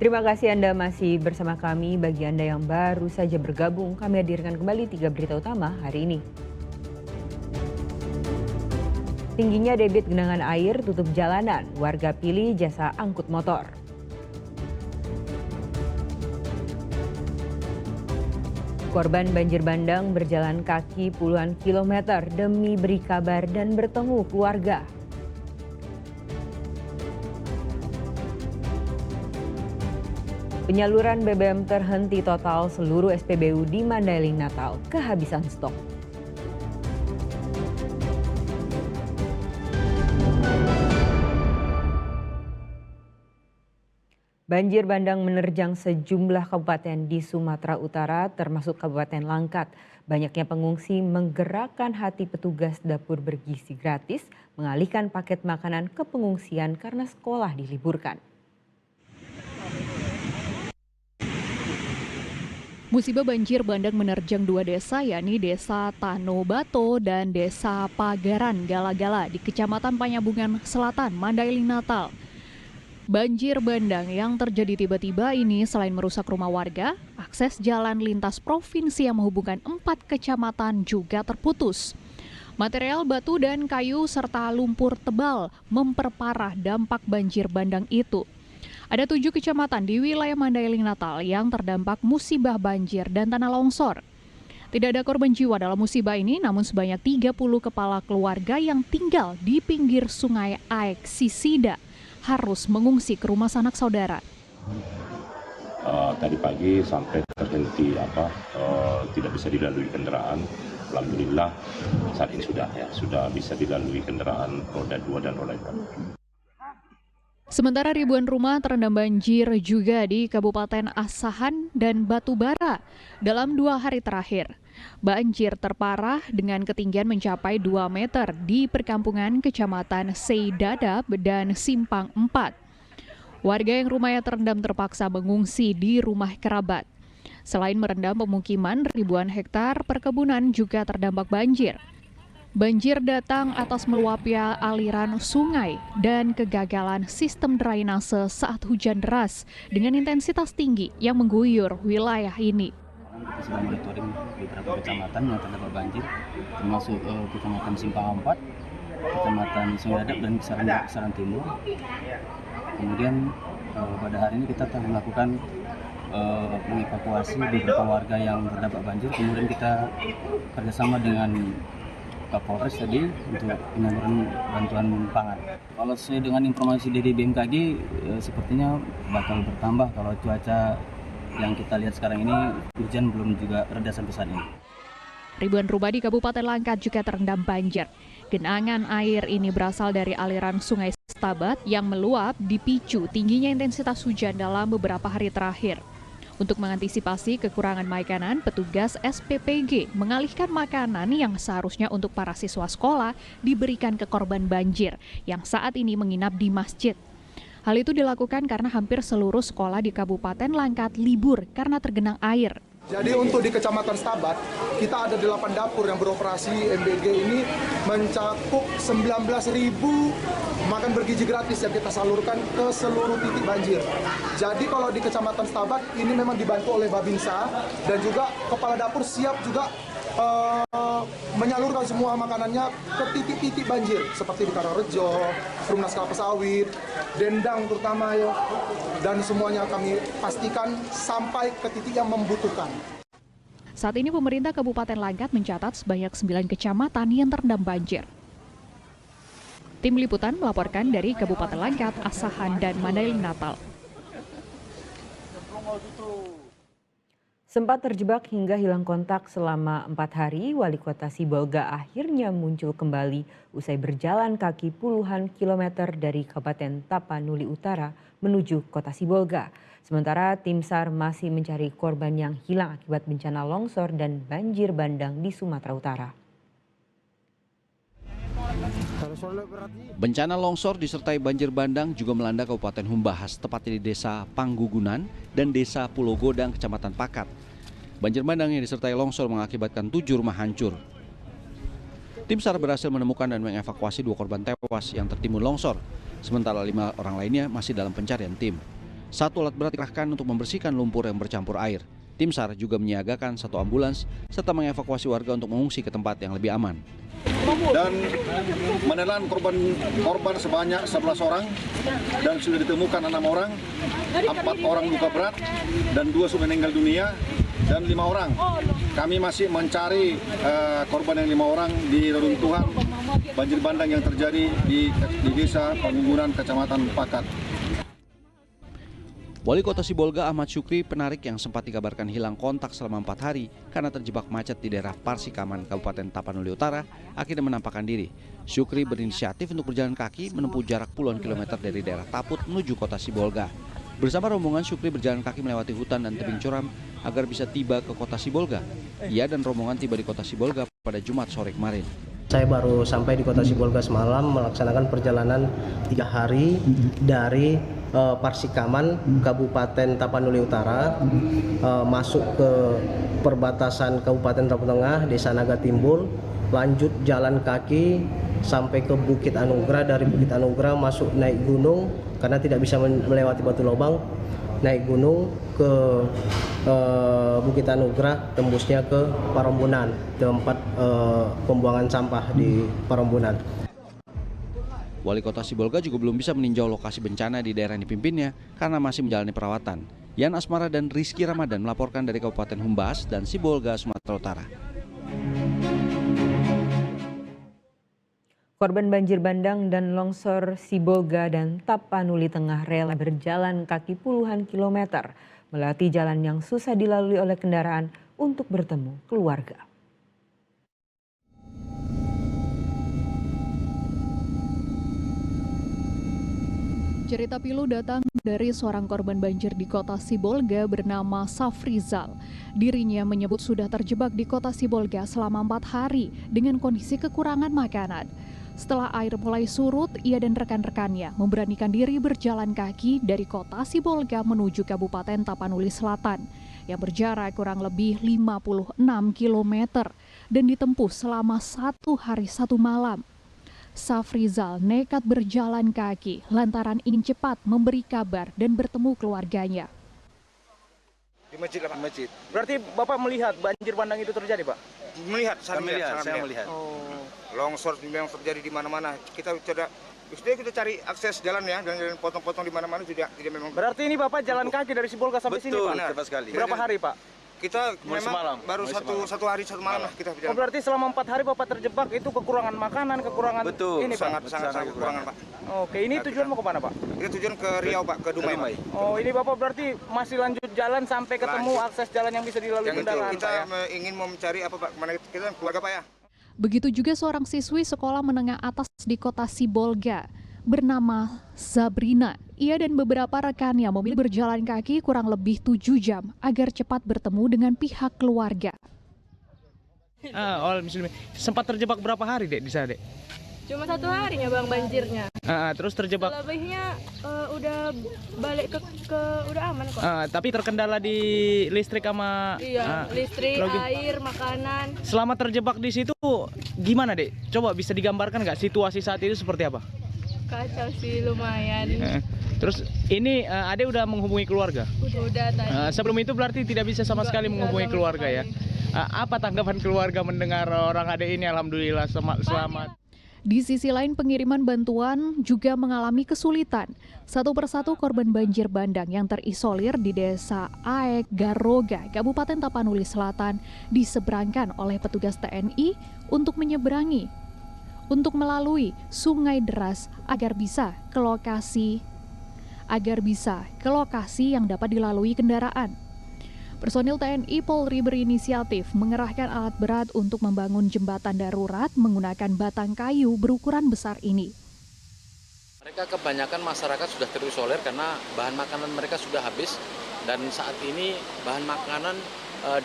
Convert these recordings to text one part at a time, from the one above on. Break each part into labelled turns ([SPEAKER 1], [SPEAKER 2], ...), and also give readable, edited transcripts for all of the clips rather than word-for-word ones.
[SPEAKER 1] Terima kasih Anda masih bersama kami. Bagi Anda yang baru saja bergabung, kami hadirkan kembali 3 berita utama hari ini. Tingginya debit genangan air tutup jalanan, warga pilih jasa angkut motor. Korban banjir bandang berjalan kaki puluhan kilometer demi beri kabar dan bertemu keluarga. Penyaluran BBM terhenti total, seluruh SPBU di Mandailing Natal kehabisan stok. Banjir bandang menerjang sejumlah kabupaten di Sumatera Utara termasuk Kabupaten Langkat. Banyaknya pengungsi menggerakkan hati petugas dapur bergizi gratis mengalihkan paket makanan ke pengungsian karena sekolah diliburkan.
[SPEAKER 2] Musibah banjir bandang menerjang 2 desa, yakni Desa Tanobato dan Desa Pagaran Gala-Gala di Kecamatan Panyabungan Selatan, Mandailing Natal. Banjir bandang yang terjadi tiba-tiba ini selain merusak rumah warga, akses jalan lintas provinsi yang menghubungkan 4 kecamatan juga terputus. Material batu dan kayu serta lumpur tebal memperparah dampak banjir bandang itu. Ada 7 kecamatan di wilayah Mandailing Natal yang terdampak musibah banjir dan tanah longsor. Tidak ada korban jiwa dalam musibah ini, namun sebanyak 30 kepala keluarga yang tinggal di pinggir sungai Aek Sisida harus mengungsi ke rumah sanak saudara.
[SPEAKER 3] Tadi pagi sampai terhenti tidak bisa dilalui kendaraan. Alhamdulillah saat ini sudah bisa dilalui kendaraan roda 2 dan roda 4.
[SPEAKER 2] Sementara ribuan rumah terendam banjir juga di Kabupaten Asahan dan Batubara dalam 2 hari terakhir. Banjir terparah dengan ketinggian mencapai 2 meter di perkampungan Kecamatan Seidadap dan Simpang 4. Warga yang rumahnya terendam terpaksa mengungsi di rumah kerabat. Selain merendam pemukiman, ribuan hektar perkebunan juga terdampak banjir. Banjir datang atas meluapnya aliran sungai dan kegagalan sistem drainase saat hujan deras dengan intensitas tinggi yang mengguyur wilayah ini.
[SPEAKER 4] Kita sudah monitoring beberapa kecamatan yang terdampak banjir, termasuk Kecamatan Simpang 4, Kecamatan Seidadap dan Kisaran Timur. Kemudian pada hari ini kita telah melakukan mengevakuasi beberapa warga yang terdampak banjir. Kemudian kita kerjasama dengan Kapolres tadi untuk penyaluran bantuan pangan. Kalau sesuai dengan informasi dari BMKG, sepertinya bakal bertambah kalau cuaca yang kita lihat sekarang ini hujan belum juga reda sampai saat ini.
[SPEAKER 2] Ribuan rumah di Kabupaten Langkat juga terendam banjir. Genangan air ini berasal dari aliran Sungai Stabat yang meluap dipicu tingginya intensitas hujan dalam beberapa hari terakhir. Untuk mengantisipasi kekurangan makanan, petugas SPPG mengalihkan makanan yang seharusnya untuk para siswa sekolah diberikan ke korban banjir yang saat ini menginap di masjid. Hal itu dilakukan karena hampir seluruh sekolah di Kabupaten Langkat libur karena tergenang air.
[SPEAKER 5] Jadi untuk di Kecamatan Stabat, kita ada 8 dapur yang beroperasi. MBG ini mencakup 19.000 makan bergizi gratis yang kita salurkan ke seluruh titik banjir. Jadi kalau di Kecamatan Stabat ini memang dibantu oleh Babinsa dan juga kepala dapur siap juga menyalurkan semua makanannya ke titik-titik banjir seperti di Karangrejo, Perumnas Kelapa Sawit, Dendang terutama ya, dan semuanya kami pastikan sampai ke titik yang membutuhkan.
[SPEAKER 2] Saat ini pemerintah Kabupaten Langkat mencatat sebanyak 9 kecamatan yang terendam banjir. Tim Liputan melaporkan dari Kabupaten Langkat, Asahan, dan Mandailing Natal.
[SPEAKER 1] Sempat terjebak hingga hilang kontak selama 4 hari, Wali Kota Sibolga akhirnya muncul kembali usai berjalan kaki puluhan kilometer dari Kabupaten Tapanuli Utara menuju Kota Sibolga. Sementara tim SAR masih mencari korban yang hilang akibat bencana longsor dan banjir bandang di Sumatera Utara.
[SPEAKER 6] Bencana longsor disertai banjir bandang juga melanda Kabupaten Humbahas, tepatnya di Desa Panggugunan dan Desa Pulau Godang, Kecamatan Pakat. Banjir bandang yang disertai longsor mengakibatkan 7 rumah hancur. Tim SAR berhasil menemukan dan mengevakuasi 2 korban tewas yang tertimbun longsor, sementara 5 orang lainnya masih dalam pencarian tim. 1 alat berat dikerahkan untuk membersihkan lumpur yang bercampur air. Tim SAR juga menyiagakan 1 ambulans serta mengevakuasi warga untuk mengungsi ke tempat yang lebih aman.
[SPEAKER 7] Dan menelan korban sebanyak 11 orang dan sudah ditemukan 6 orang, 4 orang luka berat dan 2 sudah meninggal dunia dan 5 orang. Kami masih mencari korban yang 5 orang di reruntuhan banjir bandang yang terjadi di Desa Panggugunan, Kecamatan Pakat.
[SPEAKER 6] Wali Kota Sibolga Ahmad Syukri penarik yang sempat dikabarkan hilang kontak selama 4 hari karena terjebak macet di daerah Parsikaman, Kabupaten Tapanuli Utara, akhirnya menampakkan diri. Syukri berinisiatif untuk berjalan kaki menempuh jarak puluhan kilometer dari daerah Taput menuju Kota Sibolga. Bersama rombongan, Syukri berjalan kaki melewati hutan dan tebing curam agar bisa tiba ke Kota Sibolga. Ia dan rombongan tiba di Kota Sibolga pada Jumat sore kemarin.
[SPEAKER 8] Saya baru sampai di Kota Sibolga semalam melaksanakan perjalanan 3 hari dari Parsikaman, Kabupaten Tapanuli Utara, masuk ke perbatasan Kabupaten Taput Tengah, Desa Naga Timbul, lanjut jalan kaki sampai ke Bukit Anugrah. Dari Bukit Anugrah masuk naik gunung karena tidak bisa melewati Batu Lobang, naik gunung ke Bukit Anugrah, tembusnya ke Parombunan, tempat pembuangan sampah di Parombunan.
[SPEAKER 6] Wali Kota Sibolga juga belum bisa meninjau lokasi bencana di daerah yang dipimpinnya karena masih menjalani perawatan. Yan Asmara dan Rizky Ramadan melaporkan dari Kabupaten Humbahas dan Sibolga, Sumatera Utara.
[SPEAKER 1] Korban banjir bandang dan longsor Sibolga dan Tapanuli Tengah rela berjalan kaki puluhan kilometer melewati jalan yang susah dilalui oleh kendaraan untuk bertemu keluarga.
[SPEAKER 2] Cerita pilu datang dari seorang korban banjir di Kota Sibolga bernama Safrizal. Dirinya menyebut sudah terjebak di Kota Sibolga selama 4 hari dengan kondisi kekurangan makanan. Setelah air mulai surut, ia dan rekan-rekannya memberanikan diri berjalan kaki dari Kota Sibolga menuju Kabupaten Tapanuli Selatan yang berjarak kurang lebih 56 km dan ditempuh selama 1 hari 1 malam. Safrizal nekat berjalan kaki lantaran ingin cepat memberi kabar dan bertemu keluarganya.
[SPEAKER 9] Di masjid lah, Pak. Masjid. Berarti Bapak melihat banjir bandang itu terjadi, Pak? Melihat, saya melihat. Oh. Longsor yang terjadi di mana-mana. Kita cari akses jalan ya, dan potong-potong di mana-mana tidak memang. Berarti ini Bapak jalan kaki dari Sibolga sampai sini, Pak? Betul, sekali. Berapa hari, Pak? Kita memang baru satu hari 1 malam lah kita berjalan. Oh, berarti selama 4 hari Bapak terjebak itu kekurangan makanan, kekurangan ini, Pak? Sangat kekurangan, Pak. Oke, ini tujuan mau ke mana, Pak? Ini tujuan ke Riau, Pak, ke Dumai. Oh, ini Bapak berarti masih lanjut jalan sampai ketemu akses jalan yang bisa dilalui kendaraan, Pak, ya? Kita ingin mau mencari apa, Pak? Kemana kita keluarga, Pak, ya?
[SPEAKER 2] Begitu juga seorang siswi sekolah menengah atas di Kota Sibolga bernama Sabrina. Ia dan beberapa rekannya memilih berjalan kaki kurang lebih 7 jam agar cepat bertemu dengan pihak keluarga.
[SPEAKER 9] Sempat terjebak berapa hari, Dek, di sana, Dek?
[SPEAKER 10] Cuma 1 harinya, Bang, banjirnya.
[SPEAKER 9] Terus terjebak.
[SPEAKER 10] Selebihnya udah balik ke udah aman kok.
[SPEAKER 9] Tapi terkendala di listrik sama
[SPEAKER 10] listrik, air, makanan.
[SPEAKER 9] Selama terjebak di situ gimana, Dek? Coba bisa digambarkan nggak situasi saat itu seperti apa?
[SPEAKER 10] Kacau sih, lumayan.
[SPEAKER 9] Terus ini Ade udah menghubungi keluarga?
[SPEAKER 10] Udah tadi.
[SPEAKER 9] Sebelum itu berarti tidak bisa sama sekali menghubungi keluarga ya? Apa tanggapan keluarga mendengar orang Ade ini? Alhamdulillah selamat.
[SPEAKER 2] Di sisi lain, pengiriman bantuan juga mengalami kesulitan. Satu persatu korban banjir bandang yang terisolir di Desa Aek Garoga, Kabupaten Tapanuli Selatan, diseberangkan oleh petugas TNI untuk melalui sungai deras agar bisa ke lokasi yang dapat dilalui kendaraan. Personil TNI Polri berinisiatif mengerahkan alat berat untuk membangun jembatan darurat menggunakan batang kayu berukuran besar ini.
[SPEAKER 11] Mereka kebanyakan masyarakat sudah terisolir karena bahan makanan mereka sudah habis dan saat ini bahan makanan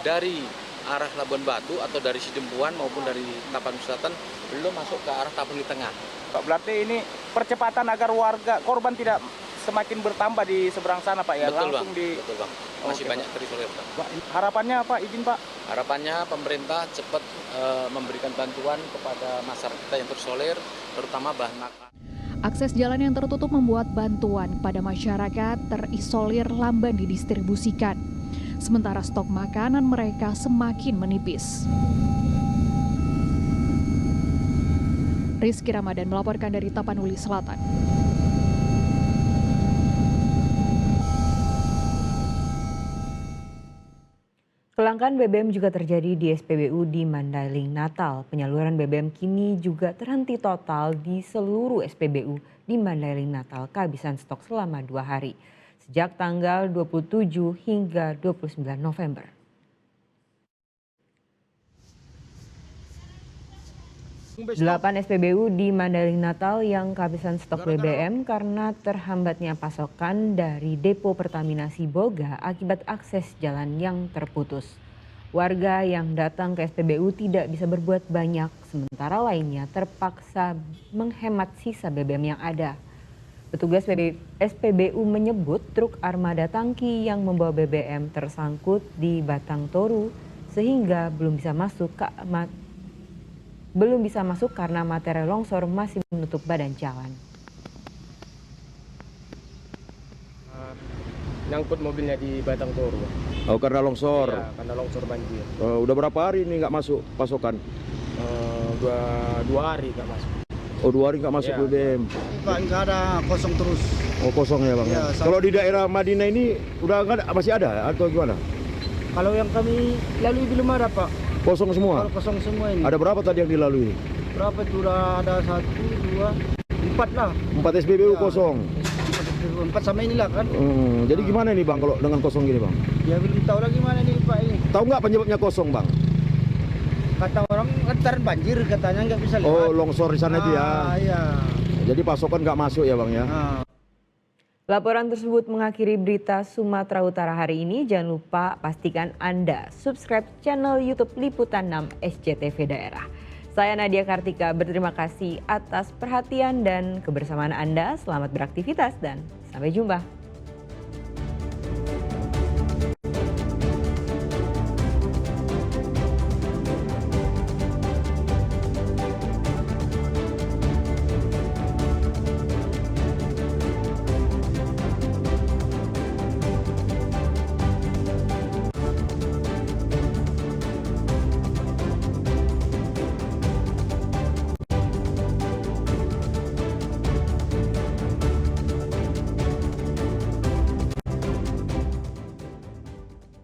[SPEAKER 11] dari arah Labuan Batu atau dari Sidempuan maupun dari Tapanuli Selatan belum masuk ke arah Tapanuli Tengah.
[SPEAKER 9] Pak, berarti ini percepatan agar warga korban tidak semakin bertambah di seberang sana, Pak, ya?
[SPEAKER 11] Betul,
[SPEAKER 9] langsung
[SPEAKER 11] Bang. Betul, Bang. Masih banyak terisolir, Pak.
[SPEAKER 9] Harapannya apa? Izin, Pak?
[SPEAKER 11] Harapannya pemerintah cepat memberikan bantuan kepada masyarakat yang terisolir, terutama bahan makanan.
[SPEAKER 2] Akses jalan yang tertutup membuat bantuan pada masyarakat terisolir lamban didistribusikan. Sementara stok makanan mereka semakin menipis. Rizky Ramadan melaporkan dari Tapanuli Selatan.
[SPEAKER 1] Kelangkaan BBM juga terjadi di SPBU di Mandailing, Natal. Penyaluran BBM kini juga terhenti total di seluruh SPBU di Mandailing, Natal, kehabisan stok selama 2 hari. Sejak tanggal 27 hingga 29 November. Delapan SPBU di Mandailing, Natal yang kehabisan stok BBM karena terhambatnya pasokan dari depo Pertamina Sibolga akibat akses jalan yang terputus. Warga yang datang ke SPBU tidak bisa berbuat banyak, sementara lainnya terpaksa menghemat sisa BBM yang ada. Petugas SPBU menyebut truk armada tangki yang membawa BBM tersangkut di batang toru sehingga belum bisa masuk karena material longsor masih menutup badan jalan.
[SPEAKER 12] Nyangkut mobilnya di batang toru.
[SPEAKER 13] Oh, karena longsor?
[SPEAKER 12] Iya, karena longsor banjir.
[SPEAKER 13] Udah berapa hari ini nggak masuk pasokan?
[SPEAKER 12] Dua hari nggak masuk.
[SPEAKER 13] Oh, 2 hari nggak masuk
[SPEAKER 12] Ya.
[SPEAKER 13] BBM?
[SPEAKER 5] Pak, nggak ada, kosong terus.
[SPEAKER 13] Oh, kosong ya Bang?
[SPEAKER 5] Ya,
[SPEAKER 13] kalau di daerah Madinah ini udah nggak ada, masih ada atau gimana?
[SPEAKER 12] Kalau yang kami lalui belum ada Pak.
[SPEAKER 13] Kosong semua?
[SPEAKER 12] Kalau kosong semua ini.
[SPEAKER 13] Ada berapa tadi yang dilalui?
[SPEAKER 12] Berapa itu? Udah ada 1, 2, 4 lah.
[SPEAKER 13] 4 SPBU
[SPEAKER 12] Ya.
[SPEAKER 13] kosong?
[SPEAKER 12] 4 sama inilah kan.
[SPEAKER 13] Jadi gimana nih Bang kalau dengan kosong gini Bang?
[SPEAKER 12] Ya belum tahu lagi mana nih Pak ini.
[SPEAKER 13] Tahu nggak penyebabnya kosong Bang?
[SPEAKER 12] Kata orang kan banjir katanya nggak bisa lewat.
[SPEAKER 13] Oh, longsor di sana itu ya?
[SPEAKER 12] Iya.
[SPEAKER 13] Jadi pasokan nggak masuk ya Bang ya?
[SPEAKER 1] Laporan tersebut mengakhiri berita Sumatera Utara hari ini. Jangan lupa pastikan Anda subscribe channel YouTube Liputan 6 SCTV Daerah. Saya Nadia Kartika berterima kasih atas perhatian dan kebersamaan Anda. Selamat beraktivitas dan sampai jumpa.